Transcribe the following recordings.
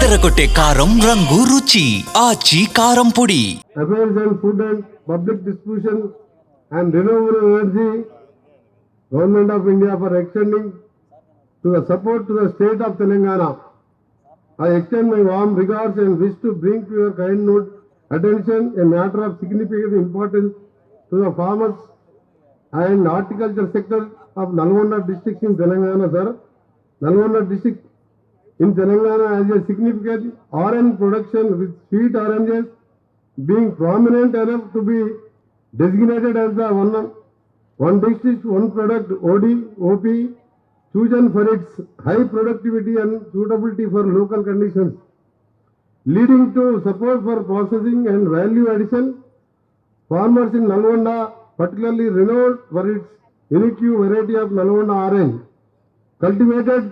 అదరగొట్టే కారం రంగు రుచి ఆచి కారం పొడి. Affairs and Food and Public Distribution and Renewable Energy, Government of India for extending to the support to the state of Telangana. I extend my warm regards and wish to bring to your kind note attention a matter of significant importance to the farmers and horticulture sector of Nalgonda district in Telangana, sir. Nalgonda district in Telangana has a significant orange production with sweet oranges being prominent enough to be designated as the one district, one product OP, chosen for its high productivity and suitability for local conditions, leading to support for processing and value addition. Farmers in Nalgonda, particularly renowned for its unique variety of Nalgonda orange, cultivated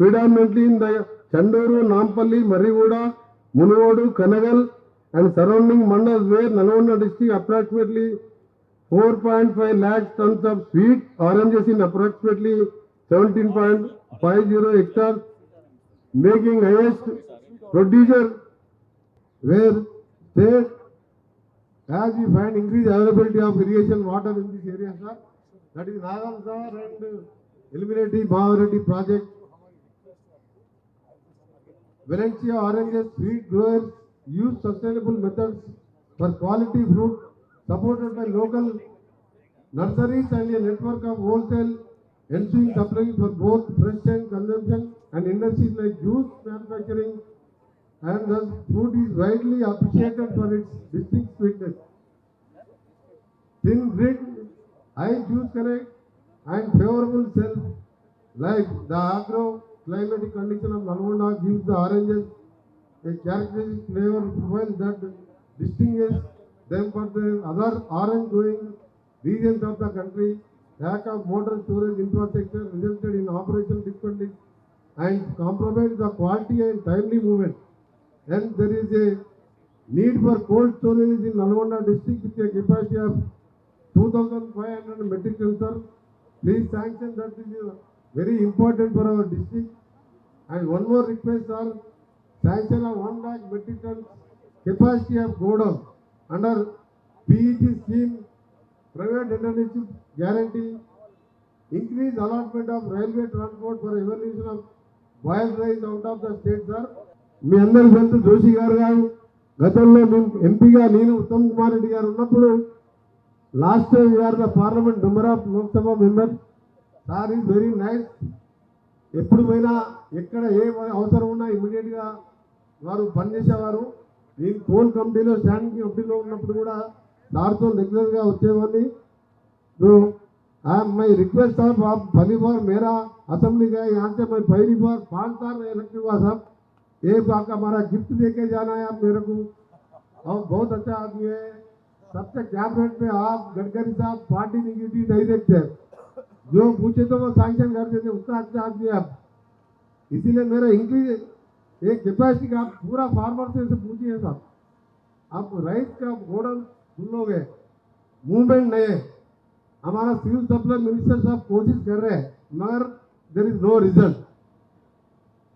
predominantly in the Chanduru, Nampalli, Marrigoda, Munuvodu, Kanagal and surrounding mandals, where Nalgonda district approximately 4.5 lakh tons of sweet oranges in approximately 17.50 hectares, making highest producer, where state, as we find increased availability of irrigation water in this area, sir. That is Nagal sir and Eliminati Mahavati project. Valencia oranges sweet growers use sustainable methods for quality fruit, supported by local nurseries and a network of wholesale ensuing supply for both fresh and consumption, and industries like juice manufacturing, and thus fruit is widely appreciated for its distinct sweetness. Thin grit, high juice connect and favorable shelf life. The agro-climatic condition of Nalgonda gives the oranges a characteristic flavor profile that distinguishes them from the other orange-growing regions of the country. Lack of water storage infrastructure resulted in operational difficulties and compromised the quality and timely movement. Hence, there is a need for cold storage in Nalgonda district with a capacity of 2,500 metric tons, sir. Please sanction that. Is very important for our district. And one more request, sir. Sanction of 1 lakh metric tons capacity of godown under PET scheme, private entrepreneurship guarantee, increase allotment of railway transport for evolution of boiled rice out of the state, sir. మీ అందరి తెలుసు జోషి గారు గతంలో మేము ఎంపీగా నేను ఉత్తమ్ కుమార్ రెడ్డి గారు ఉన్నప్పుడు last time we are the parliament member of Lok Sabha member. Sir is very nice. ఎప్పుడు పోయినా ఎక్కడ ఏ అవసరం ఉన్నా ఇమీడియట్గా వారు పనిచేసేవారు. నేను కోల్ కమిటీలో స్టాండింగ్ కమిటీలో ఉన్నప్పుడు కూడా సార్తో రెగ్యులర్గా వచ్చేవాడిని. तो मैं रिक्वेस्ट साहब आप पहली बार मेरा असेंबली गए यहाँ से मैं पहली बार 5 साल इलेक्ट हुआ साहब. एक बार का हमारा गिफ्ट दे के जाना है आप मेरे को. और बहुत अच्छा आदमी है. सबसे कैबिनेट में आप गडकरी साहब पार्टी निगेटिव नहीं देखते, जो पूछे तो वो सैंक्शन कर देते, उसका अच्छा आदमी है आप. इसीलिए मेरा इंक्रीज एक कैपेसिटी का आप पूरा फार्मर से पूछिए साहब. आप राइस का गोडाउन फुल हो गए, मूवमेंट नहीं है. हमारा सिविल सप्लाई मिनिस्टर साहब कोशिश कर रहे हैं मगर देर इज नो रिजल्ट.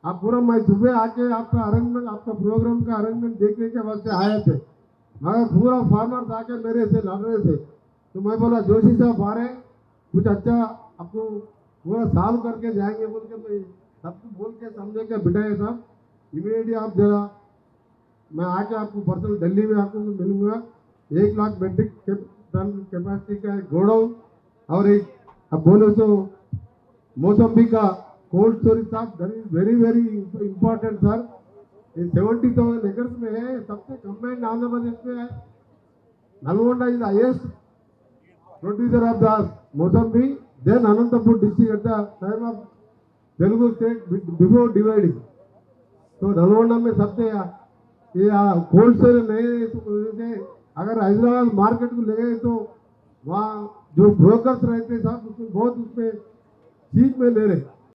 आप पूरा मैं सुबह आके आपका अरेंजमेंट, आपका प्रोग्राम का अरेंजमेंट देखने के वास्ते आए थे, मगर पूरा फार्मर्स आके मेरे से लड़ रहे थे. तो मैं बोला जोशी साहब आ रहे, कुछ अच्छा आपको पूरा सॉल्व करके जाएंगे बोल के मैं सबको बोल के समझे के बिठाए साहब. इमीडिएटली आप जरा मैं आके आपको पर्सनल दिल्ली में आपको मिलूंगा. 1 लाख मेट्रिक टन कैपेसिटी का गोडाउन और एक अब बोले तो मौसम्बी का कोल्ड स्टोरेज साहब. That is very very important sir. ये 70,000 एकर्स में है, सबसे कंबाइंड आंध्र प्रदेश में है. Nalgonda is the highest producer of the mosambi, then Anantapur district at the time of Telugu state before dividing. तो नलगोंडा में सबसे ये कोल्ड स्टोरेज नहीं है. अगर हैदराबाद मार्केट को ले गए तो वहाँ जो ब्रोकर्स रहते साहब उसमें बहुत उसमें चीप में ले रहे.